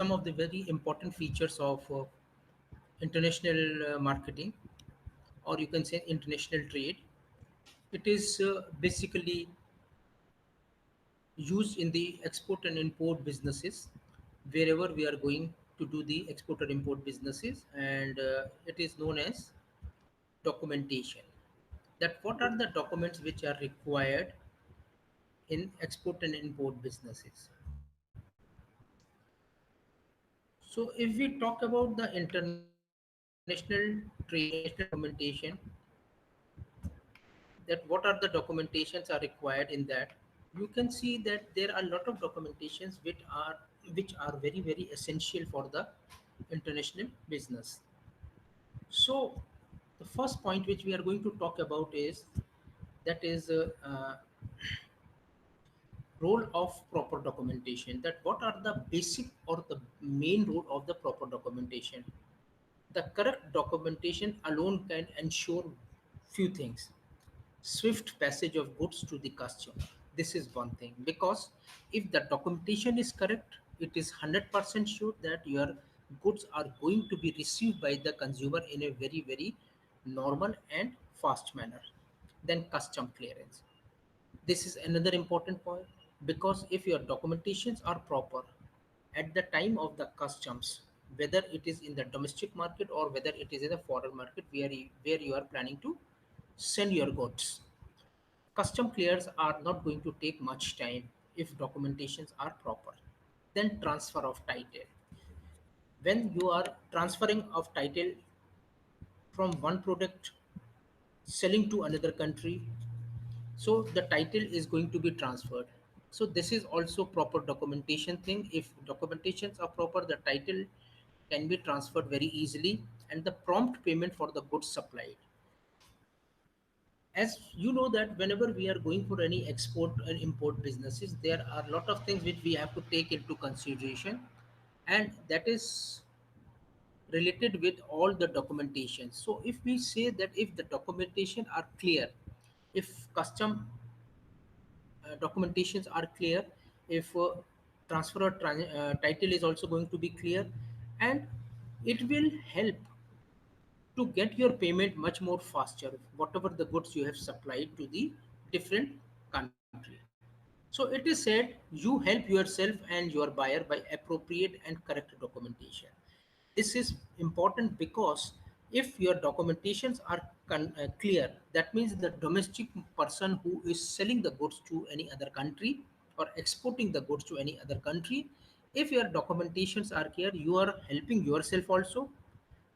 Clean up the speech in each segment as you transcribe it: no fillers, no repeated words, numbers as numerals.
some of the very important features of international marketing, or you can say international trade. It is basically used in the export and import businesses wherever we are going to do the export or import businesses, and it is known as documentation. That what are the documents which are required in export and import businesses. So if we talk about the international trade or international documentation, that what are the documentations are required in that, you can see that there are a lot of documentations which are very very essential for the international business. So the first point which we are going to talk about is that is role of proper documentation. That what are the basic or the main role of the proper documentation. The correct documentation alone can ensure few things: swift passage of goods to the customer. This is one thing, because if the documentation is correct, it is 100% sure that your goods are going to be received by the consumer in a very very normal and fast manner. Then custom clearance. This is another important point, because if your documentations are proper at the time of the customs, whether it is in the domestic market or whether it is in the foreign market where you are planning to send your goods, custom clears are not going to take much time if documentations are proper. Then transfer of title. When you are transferring of title from one product selling to another country, so the title is going to be transferred. So this is also proper documentation thing. If documentations are proper, the title can be transferred very easily, and the prompt payment for the goods supplied. As you know that whenever we are going for any export and import businesses, there are a lot of things which we have to take into consideration, and that is related with all the documentation. So if we say that if the documentation are clear, if custom documentations are clear, if transfer or title is also going to be clear, and it will help to get your payment much more faster whatever the goods you have supplied to the different country. So it is said you help yourself and your buyer by appropriate and correct documentation. This is important because if your documentations are clear, that means the domestic person who is selling the goods to any other country or exporting the goods to any other country, if your documentations are clear, you are helping yourself also,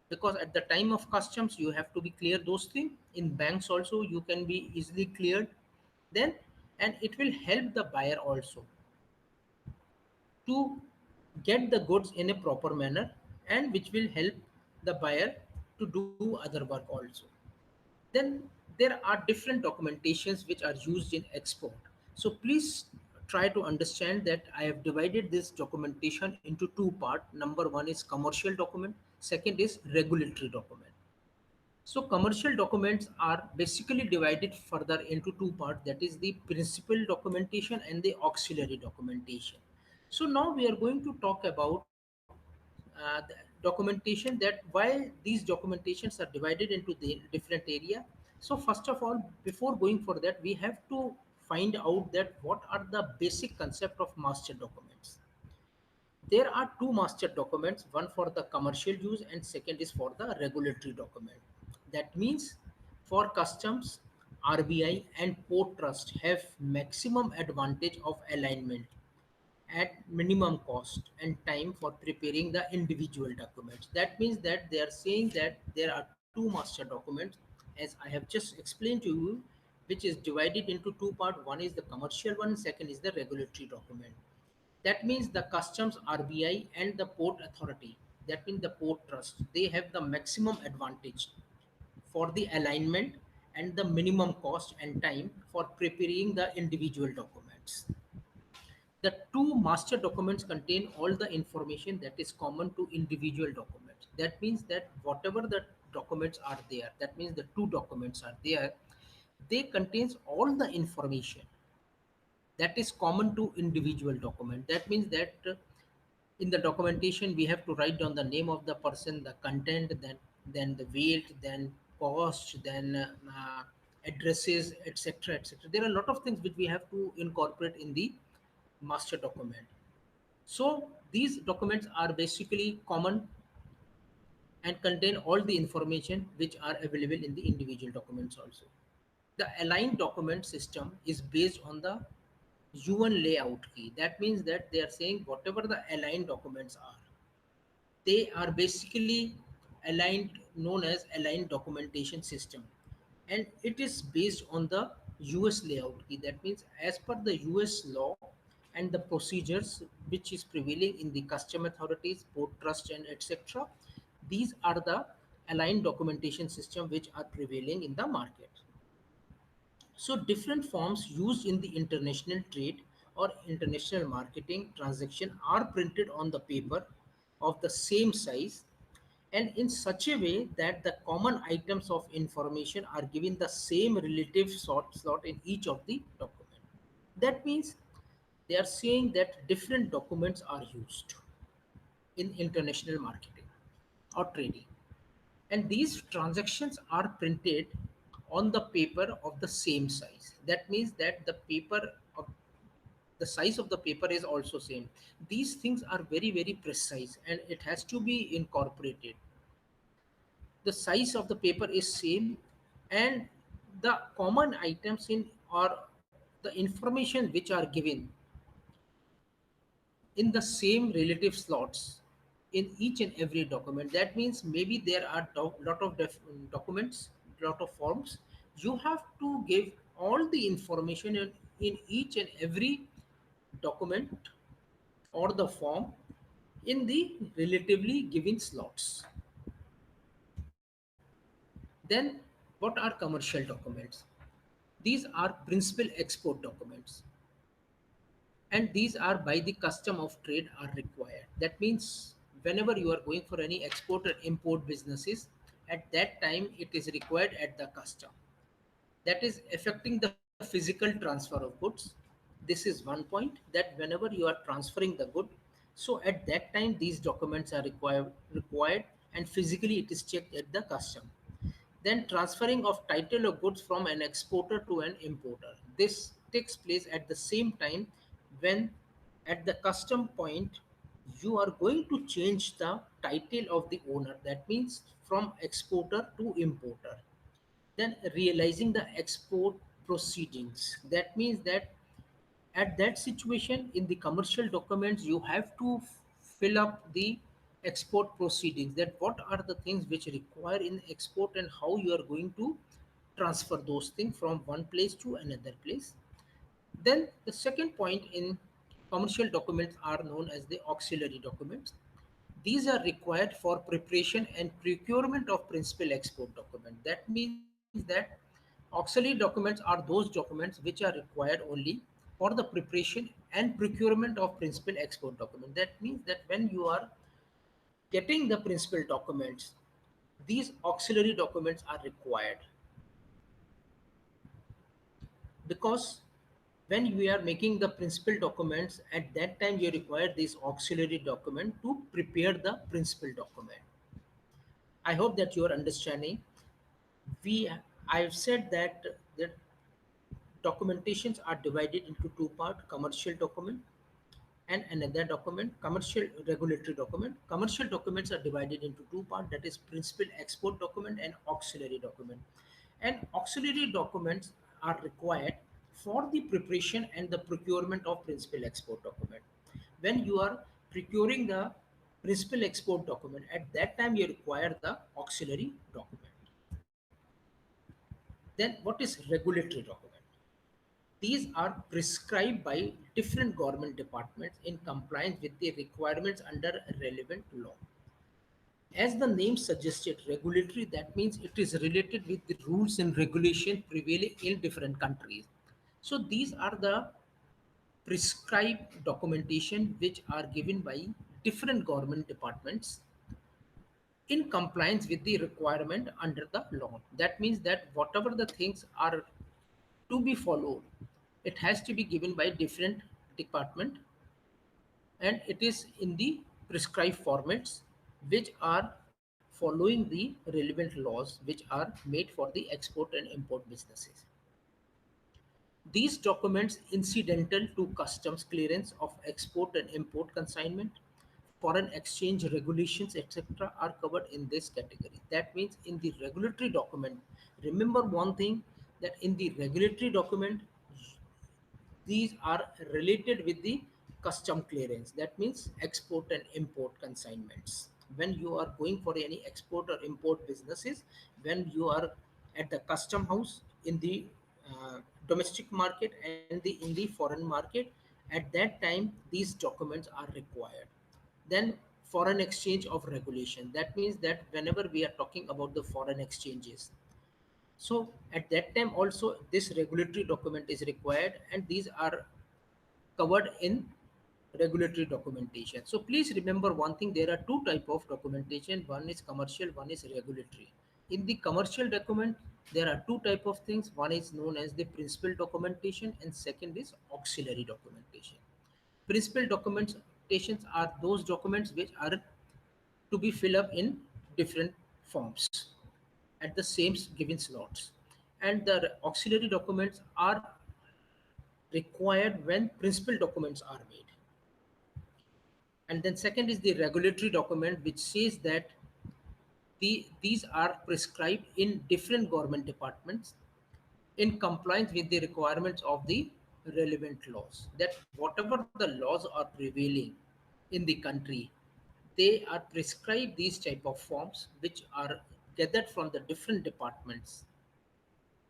because at the time of customs you have to be clear those things. In banks also you can be easily cleared then, and it will help the buyer also to get the goods in a proper manner, and which will help the buyer to do other work also. Then there are different documentations which are used in export. So please try to understand that I have divided this documentation into two parts. Number one is commercial document, second is regulatory document. So commercial documents are basically divided further into two parts, that is the principal documentation and the auxiliary documentation. So now we are going to talk about the documentation, that why these documentations are divided into the different area. So first of all, before going for that, we have to find out that what are the basic concept of master documents. There are two master documents, one for the commercial use and second is for the regulatory document. That means for customs, RBI and port trust have maximum advantage of alignment at minimum cost and time for preparing the individual documents. That means that they are saying that there are two master documents, as I have just explained to you, which is divided into two parts. One is the commercial one, second is the regulatory document. That means the customs, RBI and the port authority, that means the port trust, they have the maximum advantage for the alignment and the minimum cost and time for preparing the individual documents. The two master documents contain all the information that is common to individual documents. That means that whatever the documents are there, that means the two documents are there, they contains all the information that is common to individual document. That means that In the documentation, we have to write down the name of the person, the content, then the weight, then cost, then addresses, etc., etc. There are a lot of things which we have to incorporate in the master document. So these documents are basically common and contain all the information which are available in the individual documents also. The aligned document system is based on the UN layout key. That means that they are saying whatever the aligned documents are, they are basically aligned, known as aligned documentation system, and it is based on the US layout key. That means as per the US law and the procedures which is prevailing in the custom authorities, port trust, and etc., these are the aligned documentation system which are prevailing in the market. So different forms used in the international trade or international marketing transaction are printed on the paper of the same size and in such a way that the common items of information are given the same relative slot in each of the document. That means they are saying that different documents are used in international marketing or trading, and these transactions are printed on the paper of the same size. That means that the size of the paper is also same. These things are very very precise and it has to be incorporated. The size of the paper is same, and the common items in or the information which are given in the same relative slots in each and every document. That means maybe there are lot of documents, lot of forms. You have to give all the information in each and every document or the form in the relatively given slots. Then what are commercial documents? These are principal export documents, and these are by the custom of trade are required. That means whenever you are going for any export or import businesses, at that time it is required at the custom, that is affecting the physical transfer of goods. This is one point, that whenever you are transferring the good, so at that time these documents are required, and physically it is checked at the custom. Then transferring of title of goods from an exporter to an importer. This takes place at the same time when at the custom point you are going to change the title of the owner. That means from exporter to importer. Then realizing the export proceedings. That means that at that situation in the commercial documents you have to fill up the export proceedings, that what are the things which require in export and how you are going to transfer those things from one place to another place. Then the second point in commercial documents are known as the auxiliary documents. These are required for preparation and procurement of principal export document. That means that auxiliary documents are those documents which are required only for the preparation and procurement of principal export document. That means that when you are getting the principal documents, these auxiliary documents are required, because when we are making the principal documents, at that time you require this auxiliary document to prepare the principal document. I hope that you are understanding. we I've said that the documentations are divided into two parts: commercial document and another document, commercial regulatory document. Commercial documents are divided into two parts, that is principal export document and auxiliary document. And auxiliary documents are required for the preparation and the procurement of principal export document. When you are procuring the principal export document, at that time you require the auxiliary document. Then what is regulatory document? These are prescribed by different government departments in compliance with the requirements under relevant law. As the name suggested, regulatory, that means it is related with the rules and regulation prevailing in different countries. So these are the prescribed documentation which are given by different government departments in compliance with the requirement under the law. That means that whatever the things are to be followed, it has to be given by different department and it is in the prescribed formats which are following the relevant laws which are made for the export and import businesses. These documents incidental to customs clearance of export and import consignment, foreign exchange regulations, etc., are covered in this category. That means in the regulatory document, remember one thing, that in the regulatory document, these are related with the custom clearance. That means export and import consignments. When you are going for any export or import businesses, when you are at the custom house in the domestic market and in the foreign market, at that time these documents are required. Then foreign exchange of regulation. That means that whenever we are talking about the foreign exchanges, so at that time also this regulatory document is required, and these are covered in regulatory documentation. So please remember one thing, there are two type of documentation, one is commercial, one is regulatory. In the commercial document there are two type of things, one is known as the principal documentation and second is auxiliary documentation. Principal documentations are those documents which are to be filled up in different forms at the same given slots, and the auxiliary documents are required when principal documents are made. And then second is the regulatory document which says that these are prescribed in different government departments in compliance with the requirements of the relevant laws. That whatever the laws are prevailing in the country, they are prescribed these type of forms which are gathered from the different departments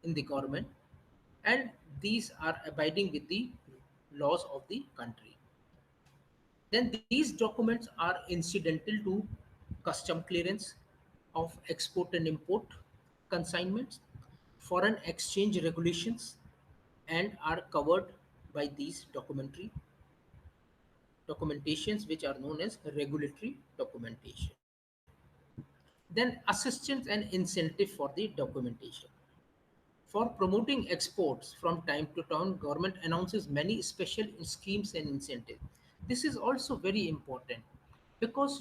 in the government, and these are abiding with the laws of the country. Then these documents are incidental to custom clearance of export and import consignments, foreign exchange regulations, and are covered by these documentations which are known as regulatory documentation. Then assistance and incentive for the documentation. For promoting exports from time to time, government announces many special schemes and incentives. This is also very important because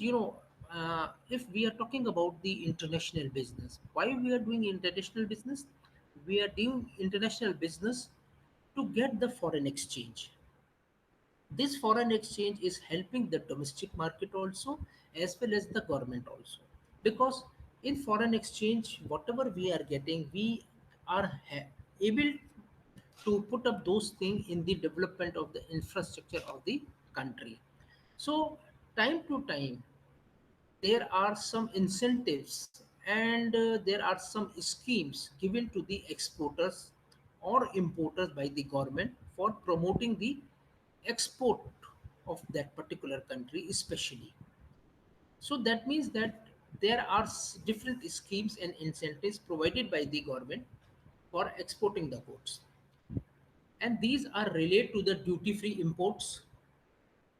if we are talking about the international business, why we are doing international business? We are doing international business to get the foreign exchange. This foreign exchange is helping the domestic market also as well as the government also, because in foreign exchange whatever we are getting, we are able to put up those things in the development of the infrastructure of the country. So time to time there are some incentives, and there are some schemes given to the exporters or importers by the government for promoting the export of that particular country especially. So that means that there are different schemes and incentives provided by the government for exporting the goods, and these are related to the duty free imports,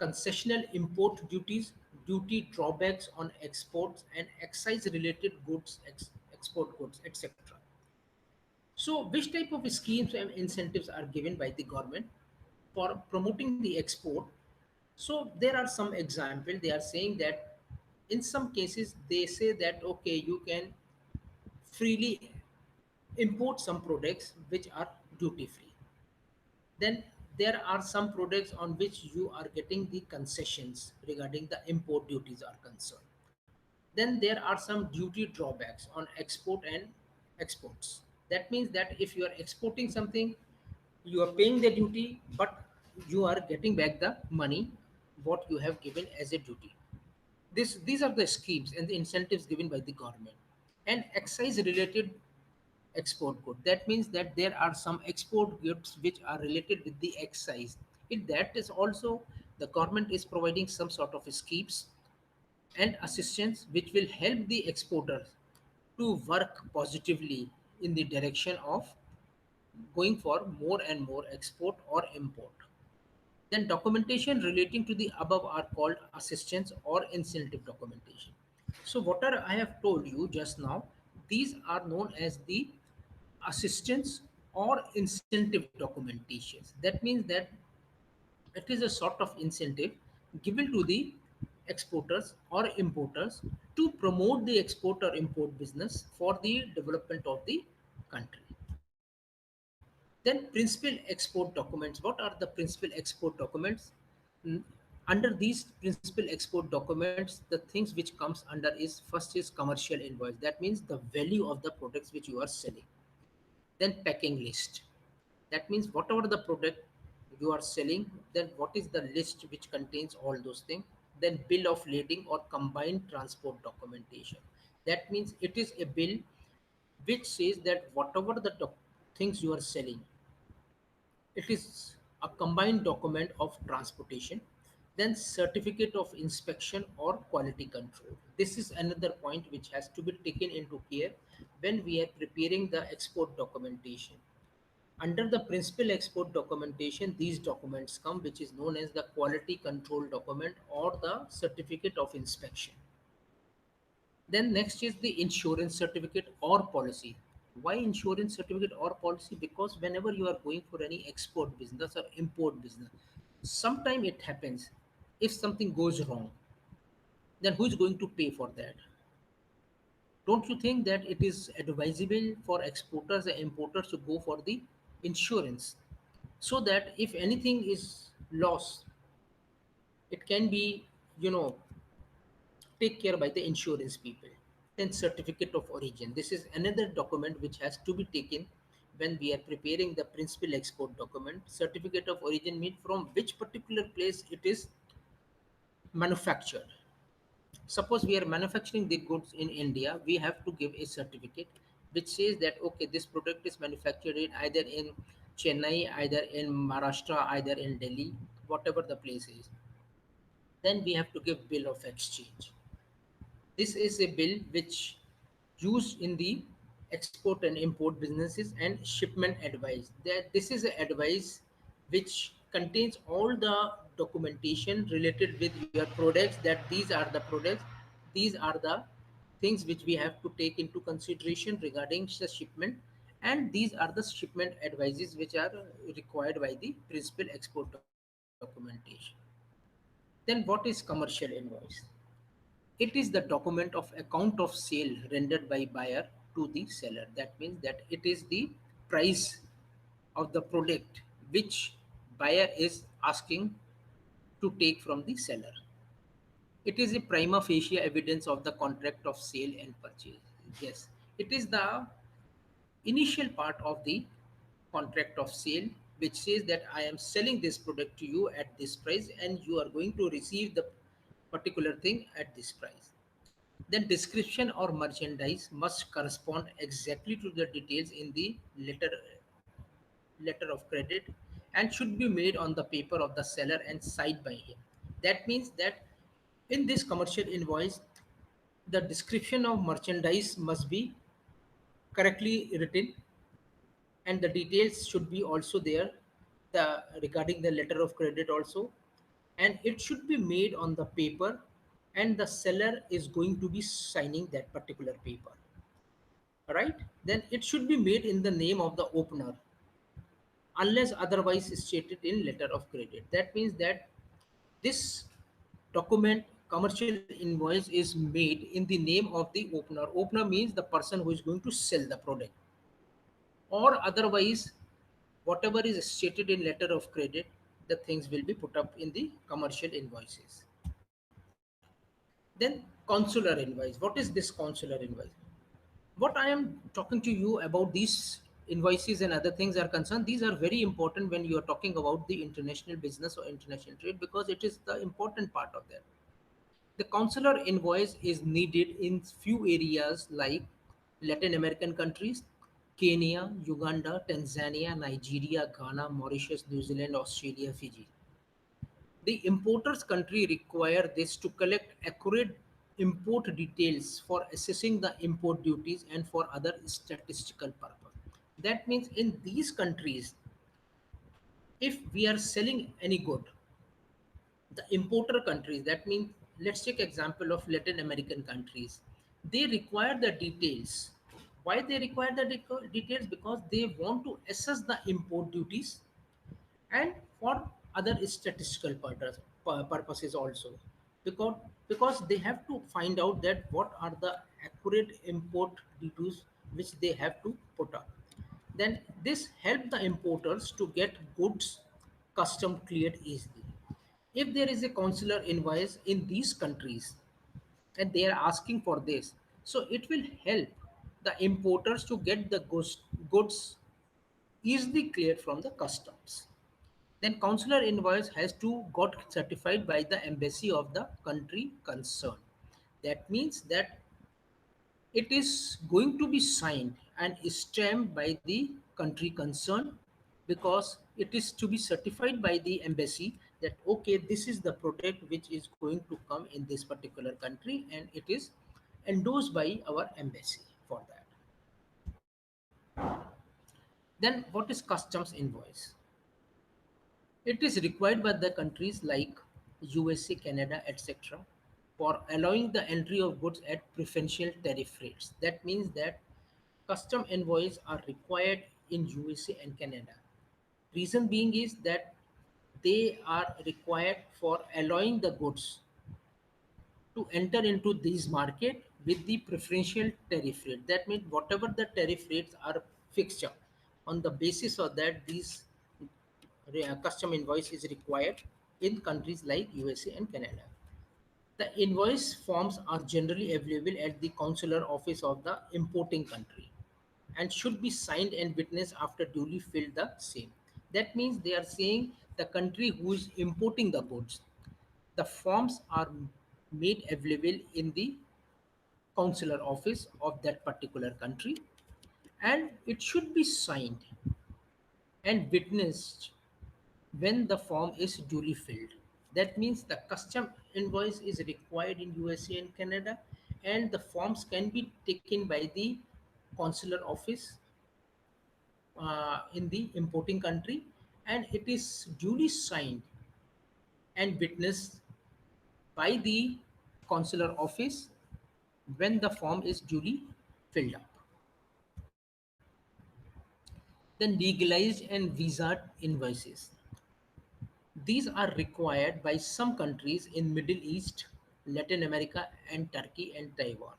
concessional import duties, duty drawbacks on exports, and excise related goods, export goods, etc. So, which type of schemes and incentives are given by the government for promoting the export? So, there are some examples. They are saying that in some cases they say that okay, you can freely import some products which are duty free. Then there are some products on which you are getting the concessions regarding the import duties are concerned. Then there are some duty drawbacks on export and exports. That means that if you are exporting something, you are paying the duty, but you are getting back the money what you have given as a duty. These are the schemes and the incentives given by the government. And excise related export good, that means that there are some export goods which are related with the excise. In that is also the government is providing some sort of schemes and assistance which will help the exporters to work positively in the direction of going for more and more export or import. Then documentation relating to the above are called assistance or incentive documentation. So whatever I have told you just now, these are known as the assistance or incentive documentations. That means that it is a sort of incentive given to the exporters or importers to promote the export or import business for the development of the country. Then principal export documents. What are the principal export documents? N- Under these principal export documents, the things which comes under is first is commercial invoice. That means the value of the products which you are selling. Then packing list. That means whatever the product you are selling, then what is the list which contains all those things. Then bill of lading or combined transport documentation. That means it is a bill which says that whatever the things you are selling, it is a combined document of transportation. Then certificate of inspection or quality control. This is another point which has to be taken into care when we are preparing the export documentation. Under the principal export documentation, these documents come, which is known as the quality control document or the certificate of inspection. Then next is the insurance certificate or policy. Why insurance certificate or policy? Because whenever you are going for any export business or import business, sometime it happens. If something goes wrong, then who is going to pay for that? Don't you think that it is advisable for exporters and importers to go for the insurance so that if anything is lost, it can be, you know, take care by the insurance people. Then certificate of origin. This is another document which has to be taken when we are preparing the principal export document. Certificate of origin means from which particular place it is manufactured. Suppose we are manufacturing the goods in India, we have to give a certificate which says that okay, this product is manufactured in either in Chennai, either in Maharashtra, either in Delhi, whatever the place is. Then we have to give bill of exchange. This is a bill which used in the export and import businesses and shipment advice. That this is a advice which contains all the documentation related with your products, that these are the products, these are the things which we have to take into consideration regarding the shipment, and these are the shipment advices which are required by the principal export documentation. Then what is commercial invoice? It is the document of account of sale rendered by buyer to the seller. That means that it is the price of the product which buyer is asking to take from the seller. It is a prima facie evidence of the contract of sale and purchase. Yes, it is the initial part of the contract of sale which says that I am selling this product to you at this price and you are going to receive the particular thing at this price. Then description or merchandise must correspond exactly to the details in the letter of credit and should be made on the paper of the seller and signed by him. That means that in this commercial invoice, the description of merchandise must be correctly written and the details should be also there, the regarding the letter of credit also, and it should be made on the paper and the seller is going to be signing that particular paper, right? Then it should be made in the name of the opener unless otherwise stated in letter of credit. That means that this document commercial invoice is made in the name of the opener. Opener means the person who is going to sell the product, or otherwise whatever is stated in letter of credit, the things will be put up in the commercial invoices. Then consular invoice. What is this consular invoice? What I am talking to you about, these invoices and other things are concerned, these are very important when you are talking about the international business or international trade, because it is the important part of that. The consular invoice is needed in few areas like Latin American countries, Kenya, Uganda, Tanzania, Nigeria, Ghana, Mauritius, New Zealand, Australia, Fiji. The importer's country require this to collect accurate import details for assessing the import duties and for other statistical purpose. That means in these countries, if we are selling any good, the importer countries, that means let's take example of Latin American countries, they require the details. Why they require the details? Because they want to assess the import duties and for other statistical purposes. purposes also, because because they have to find out that what are the accurate import details which they have to put up. Then this help the importers to get goods custom cleared easily. If there is a consular invoice in these countries and they are asking for this, so it will help the importers to get the goods easily cleared from the customs. Then consular invoice has to got certified by the embassy of the country concerned. That means that it is going to be signed and stamped by the country concerned, because it is to be certified by the embassy that okay, this is the product which is going to come in this particular country, and it is endorsed by our embassy for that. Then what is customs invoice? It is required by the countries like USA, Canada, etc. for allowing the entry of goods at preferential tariff rates. That means that custom invoices are required in USA and Canada. Reason being is that they are required for allowing the goods to enter into this market with the preferential tariff rate. That means whatever the tariff rates are fixed up, on the basis of that, these custom invoice is required in countries like USA and Canada. The invoice forms are generally available at the consular office of the importing country and should be signed and witnessed after duly filled the same. That means they are saying the country who is importing the goods, the forms are made available in the consular office of that particular country, and it should be signed and witnessed when the form is duly filled. That means the custom invoice is required in USA and Canada, and the forms can be taken by the consular office in the importing country, and it is duly signed and witnessed by the consular office when the form is duly filled up. Then legalized and visa invoices. These are required by some countries in Middle East, Latin America, and Turkey and Taiwan.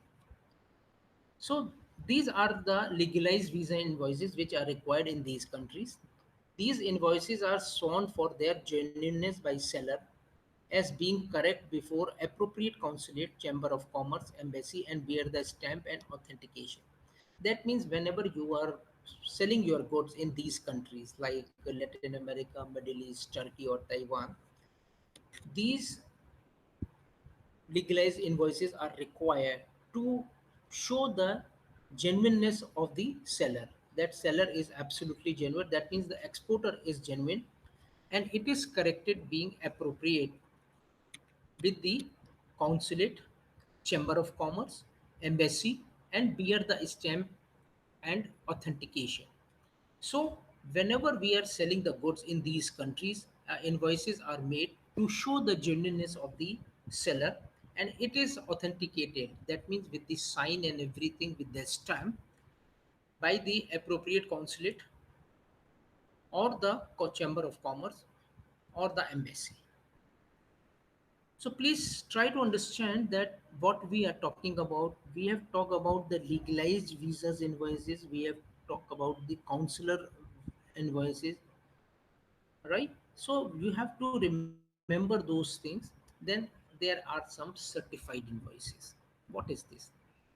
So these are the legalized visa invoices which are required in these countries. These invoices are shown for their genuineness by seller as being correct before appropriate consulate, chamber of commerce, embassy, and bear the stamp and authentication. That means whenever you are selling your goods in these countries like Latin America, Middle East, Turkey, or Taiwan, these legalized invoices are required to show the genuineness of the seller. That seller is absolutely genuine. That means the exporter is genuine, and it is corrected being appropriate with the consulate, chamber of commerce, embassy, and bear the stamp and authentication. So, whenever we are selling the goods in these countries, invoices are made to show the genuineness of the seller, and it is authenticated. That means with the sign and everything with the stamp by the appropriate consulate or the chamber of commerce or the embassy. So please try to understand that what we are talking about. We have talked about the legalized visas invoices. We have talked about the consular invoices, right? So you have to remember those things. Then there are some certified invoices. What is this?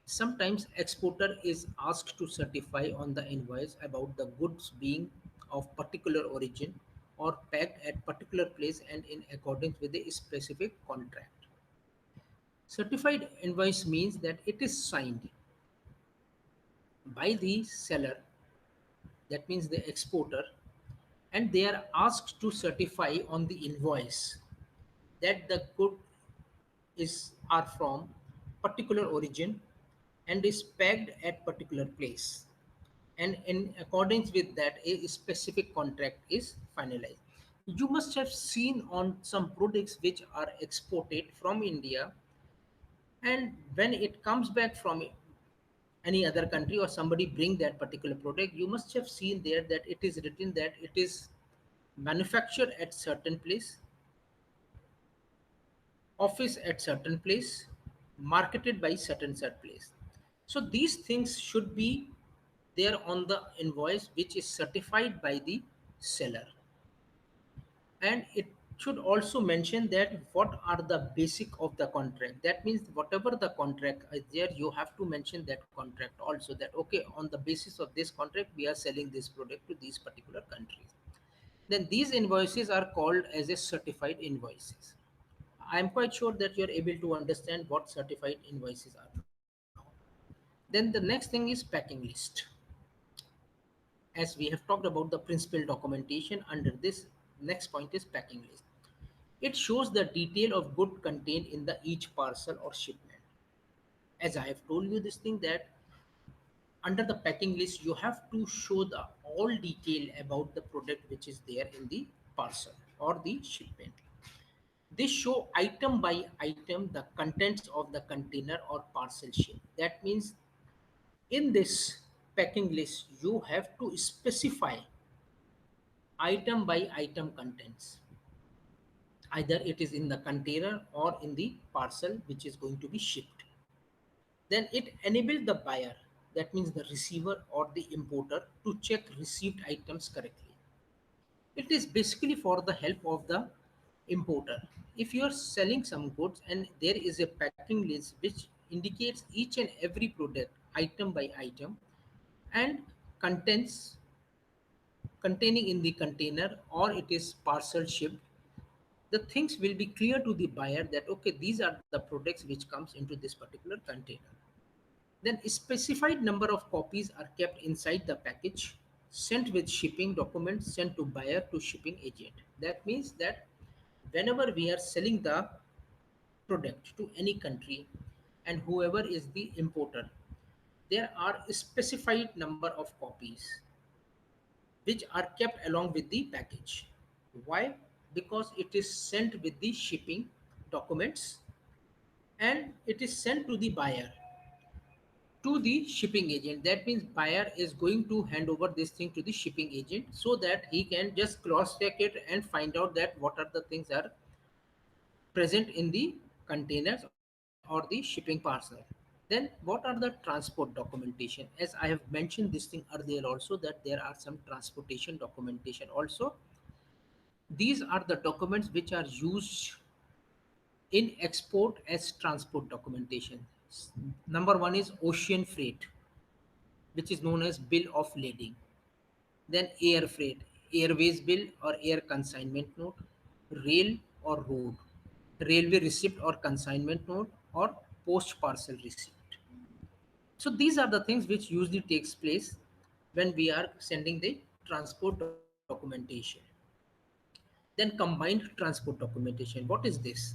Sometimes exporter is asked to certify on the invoice about the goods being of particular origin or packed at particular place and in accordance with a specific contract. Certified invoice means that it is signed by the seller, that means the exporter, and they are asked to certify on the invoice that the good is are from particular origin and is pegged at particular place, and in accordance with that a specific contract is finalized. You must have seen on some products which are exported from India, and when it comes back from any other country or somebody bring that particular product, you must have seen there that it is written that it is manufactured at certain place, office at certain place, marketed by certain place. So these things should be there on the invoice, which is certified by the seller. And it should also mention that what are the basic of the contract. That means whatever the contract is there, you have to mention that contract also, that okay, on the basis of this contract we are selling this product to these particular countries. Then these invoices are called as a certified invoices. I am quite sure that you are able to understand what certified invoices are now. Then the next thing is packing list. As we have talked about the principal documentation, under this next point is packing list. It shows the detail of good contained in the each parcel or shipment. As I have told you this thing, that under the packing list you have to show the all detail about the product which is there in the parcel or the shipment. This show item by item the contents of the container or parcel ship. That means in this packing list you have to specify item by item contents. Either it is in the container or in the parcel which is going to be shipped. Then it enables the buyer, that means the receiver or the importer, to check received items correctly. It is basically for the help of the importer. If you are selling some goods and there is a packing list which indicates each and every product item by item and contents containing in the container or it is parcel shipped, the things will be clear to the buyer that okay, these are the products which comes into this particular container. Then a specified number of copies are kept inside the package, sent with shipping documents sent to buyer to shipping agent. That means that whenever we are selling the product to any country and whoever is the importer, there are a specified number of copies which are kept along with the package. Why? Because it is sent with the shipping documents and it is sent to the buyer, to the shipping agent. That means buyer is going to hand over this thing to the shipping agent so that he can just cross check it and find out that what are the things are present in the containers or the shipping parcel. Then what are the transport documentation? As I have mentioned this thing earlier also, that there are some transportation documentation also. These are the documents which are used in export as transport documentation. Number one is ocean freight, which is known as bill of lading. Then air freight, airways bill or air consignment note, rail or road, railway receipt or consignment note, or post parcel receipt. So these are the things which usually takes place when we are sending the transport documentation. Then combined transport documentation. What is this?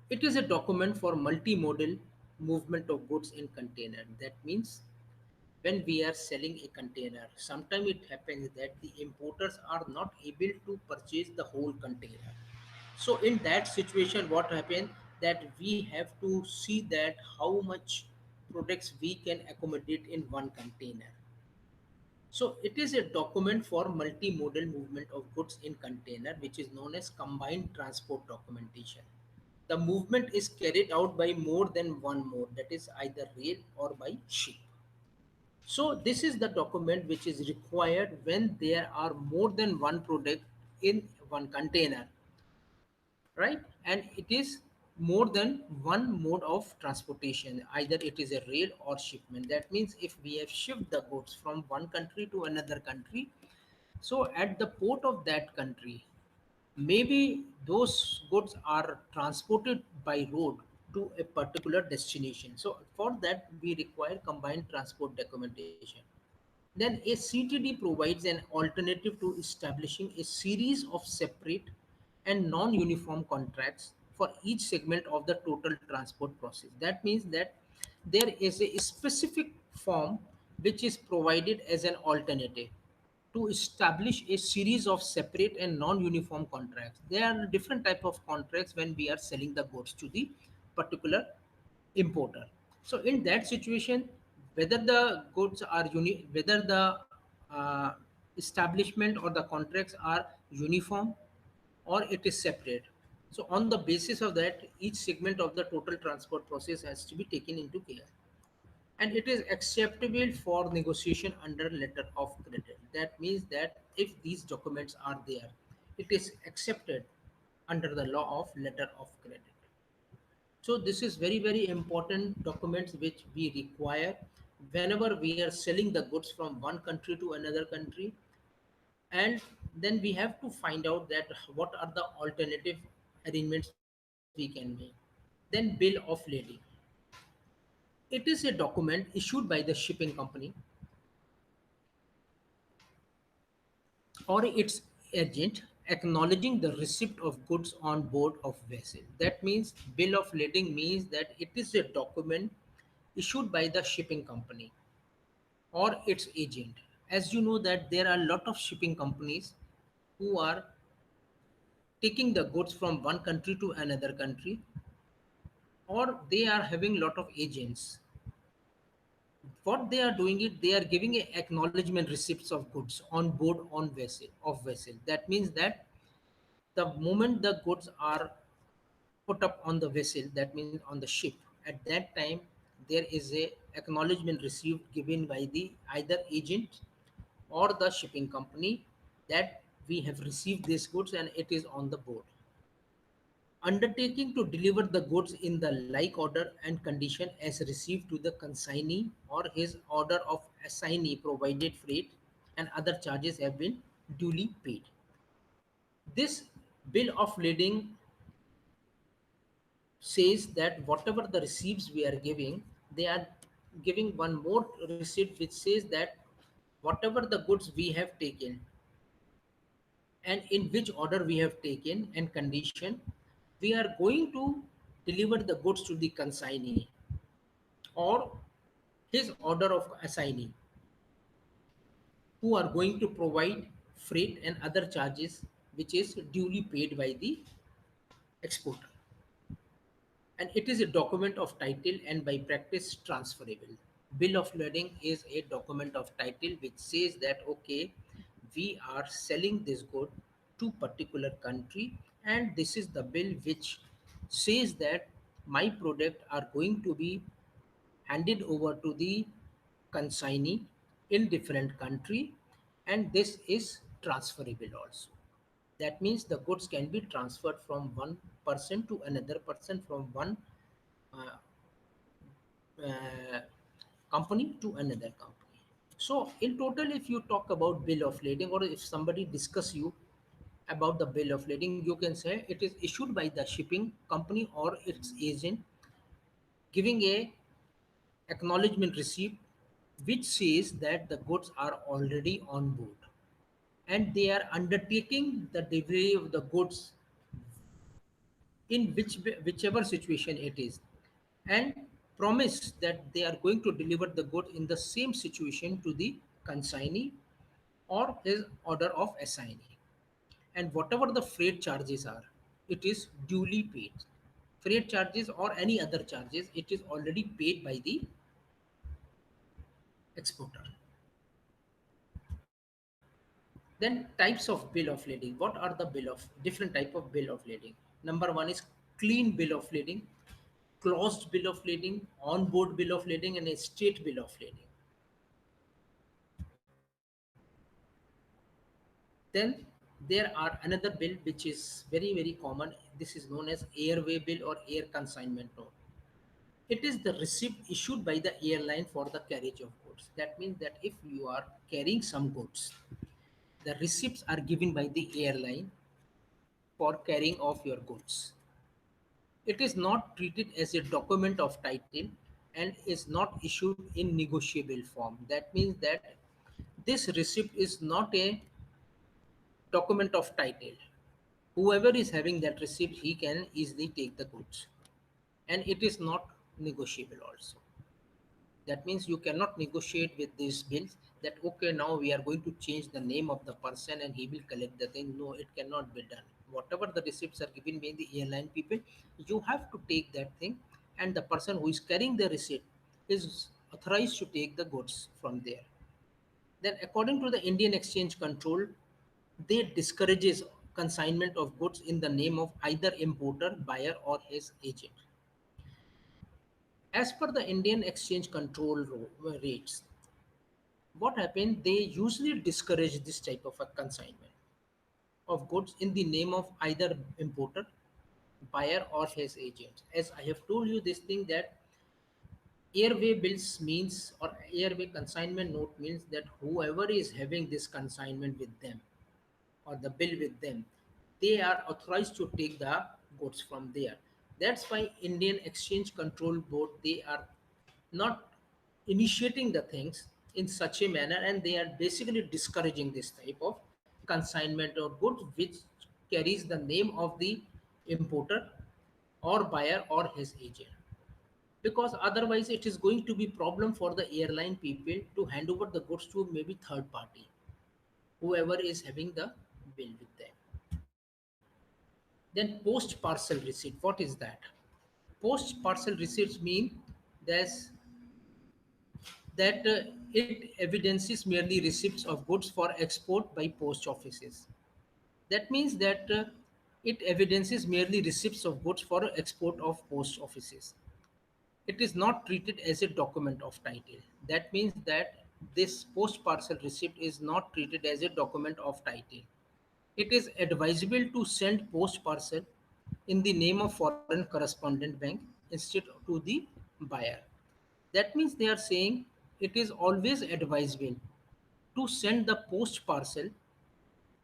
It is a document for multimodal movement of goods in container. That means when we are selling a container, sometimes it happens that the importers are not able to purchase the whole container. So in that situation, what happens, that we have to see that how much products we can accommodate in one container. So it is a document for multimodal movement of goods in container, which is known as combined transport documentation. The movement is carried out by more than one mode, that is either rail or by ship. So this is the document which is required when there are more than one product in one container, right? And it is more than one mode of transportation, either it is a rail or shipment. That means if we have shipped the goods from one country to another country, so at the port of that country, maybe those goods are transported by road to a particular destination. So for that we require combined transport documentation. Then a CTD provides an alternative to establishing a series of separate and non-uniform contracts for each segment of the total transport process. That means that there is a specific form which is provided as an alternative to establish a series of separate and non-uniform contracts. There are different type of contracts when we are selling the goods to the particular importer. So in that situation, whether the goods are whether the establishment or the contracts are uniform or it is separate. So on the basis of that, each segment of the total transport process has to be taken into care. And it is acceptable for negotiation under letter of credit. That means that if these documents are there, it is accepted under the law of letter of credit. So this is very, very important documents which we require whenever we are selling the goods from one country to another country. And then we have to find out that what are the alternative arrangements we can make. Then bill of lading. It is a document issued by the shipping company or its agent acknowledging the receipt of goods on board of vessel. That means bill of lading means that it is a document issued by the shipping company or its agent. As you know that there are a lot of shipping companies who are taking the goods from one country to another country, or they are having lot of agents. What they are doing it, they are giving a acknowledgement receipts of goods on board on vessel. That means that the moment the goods are put up on the vessel, that means on the ship, at that time there is a acknowledgement received given by the either agent or the shipping company that we have received these goods and it is on the board. Undertaking to deliver the goods in the like order and condition as received to the consignee or his order of assignee provided freight and other charges have been duly paid. This bill of lading says that whatever the receipts we are giving, they are giving one more receipt which says that whatever the goods we have taken and in which order we have taken and condition, we are going to deliver the goods to the consignee or his order of assignee, who are going to provide freight and other charges which is duly paid by the exporter. And it is a document of title and by practice transferable. Bill of lading is a document of title which says that okay, we are selling this good to particular country, and this is the bill which says that my product are going to be handed over to the consignee in different country, and this is transferable also. That means the goods can be transferred from one person to another person, from one uh, uh, company to another company. So in total, if you talk about bill of lading, or if somebody discuss you about the bill of lading, you can say it is issued by the shipping company or its agent, giving a acknowledgement receipt which says that the goods are already on board and they are undertaking the delivery of the goods in whichever situation it is, and promise that they are going to deliver the good in the same situation to the consignee or his order of assignee. And whatever the freight charges are, it is duly paid. Freight charges or any other charges, it is already paid by the exporter. Then types of bill of lading. What are the bill of different type of bill of lading? Number one is clean bill of lading, closed bill of lading, on-board bill of lading, and a state bill of lading. Then there are another bill which is very very common. This is known as airway bill or air consignment note. It is the receipt issued by the airline for the carriage of goods. That means that if you are carrying some goods, the receipts are given by the airline for carrying of your goods. It is not treated as a document of title and is not issued in negotiable form. That means that this receipt is not a document of title. Whoever is having that receipt, he can easily take the goods, and it is not negotiable also. That means you cannot negotiate with these bills that okay, now we are going to change the name of the person and he will collect the thing. No, it cannot be done. Whatever the receipts are given by the airline people, you have to take that thing, and the person who is carrying the receipt is authorized to take the goods from there. Then according to the Indian Exchange Control, they discourages consignment of goods in the name of either importer, buyer, or his agent. As per the Indian exchange control rates, what happened? They usually discourage this type of a consignment of goods in the name of either importer, buyer, or his agent. As I have told you this thing that airway bills means, or airway consignment note means, that whoever is having this consignment with them or the bill with them, they are authorized to take the goods from there. That's why Indian Exchange Control Board, they are not initiating the things in such a manner, and they are basically discouraging this type of consignment or goods which carries the name of the importer or buyer or his agent, because otherwise it is going to be problem for the airline people to hand over the goods to maybe third party, whoever is having the bill with them. Then post parcel receipt, what is that? Post parcel receipts mean there's that it evidences merely receipts of goods for export by post offices. That means that it evidences merely receipts of goods for export of post offices. It is not treated as a document of title. That means that this post parcel receipt is not treated as a document of title. It is advisable to send post parcel in the name of foreign correspondent bank instead to the buyer. That means they are saying it is always advisable to send the post parcel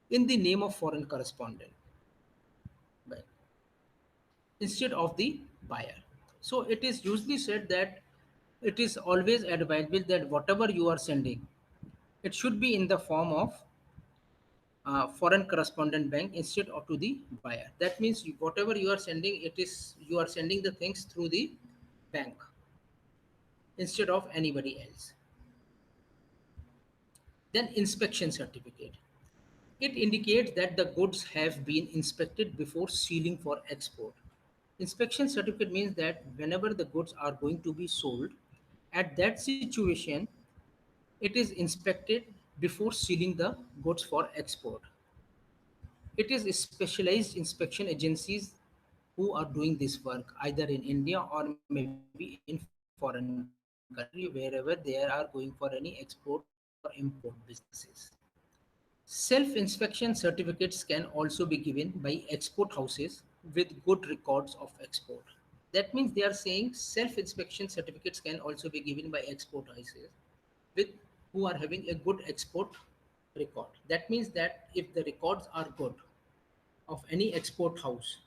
in the name of foreign correspondent bank instead of the buyer. So it is usually said that it is always advisable that whatever you are sending, it should be in the form of foreign correspondent bank instead of to the buyer. That means whatever you are sending, it is you are sending the things through the bank instead of anybody else. Then inspection certificate. It indicates that the goods have been inspected before sealing for export. Inspection certificate means that whenever the goods are going to be sold, at that situation, it is inspected before sealing the goods for export. It is specialized inspection agencies who are doing this work either in India or maybe in foreign country, wherever they are going for any export or import businesses. Self-inspection certificates can also be given by export houses with good records of export. That means they are saying self-inspection certificates can also be given by export houses with who are having a good export record. That means that if the records are good of any export house,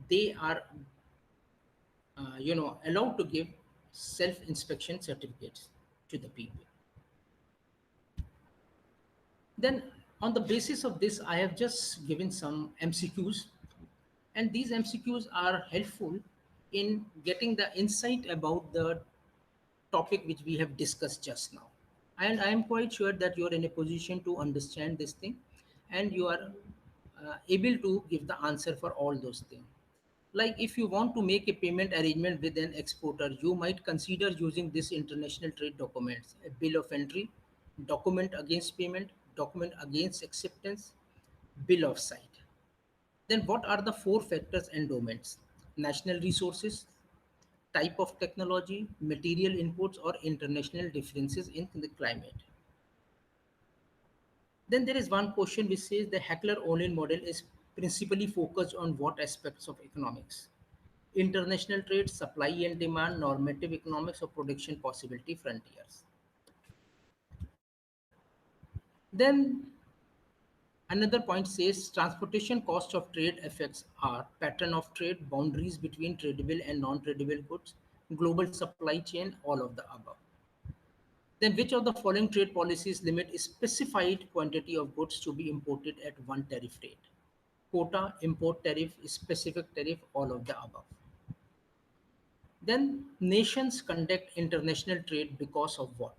they are allowed to give self-inspection certificates to the people. Then, on the basis of this, I have just given some MCQs, and these MCQs are helpful in getting the insight about the topic which we have discussed just now. And I am quite sure that you are in a position to understand this thing, and you are able to give the answer for all those things. Like if you want to make a payment arrangement with an exporter, you might consider using this international trade documents: a bill of entry, document against payment, document against acceptance, bill of site. Then what are the four factors endowments? National resources, type of technology, material inputs, or international differences in the climate. Then there is one question which says the Heckler-Ohlin model is principally focused on what aspects of economics? International trade, supply and demand, normative economics, or production possibility frontiers. Then another point says transportation cost of trade effects are pattern of trade, boundaries between tradable and non-tradable goods, global supply chain, all of the above. Then which of the following trade policies limit a specified quantity of goods to be imported at one tariff rate? Quota, import tariff, specific tariff, all of the above. Then nations conduct international trade because of what?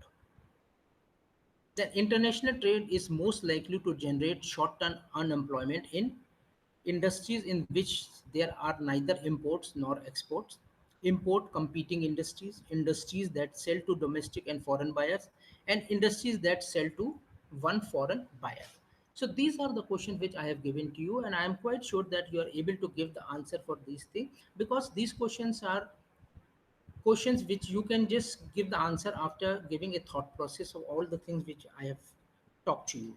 Then international trade is most likely to generate short-term unemployment in industries in which there are neither imports nor exports, import competing industries, industries that sell to domestic and foreign buyers, and industries that sell to one foreign buyer. So these are the questions which I have given to you, and I am quite sure that you are able to give the answer for these things, because these questions are questions which you can just give the answer after giving a thought process of all the things which I have talked to you.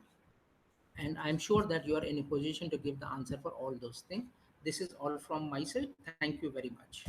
And I'm sure that you are in a position to give the answer for all those things. This is all from my side. Thank you very much.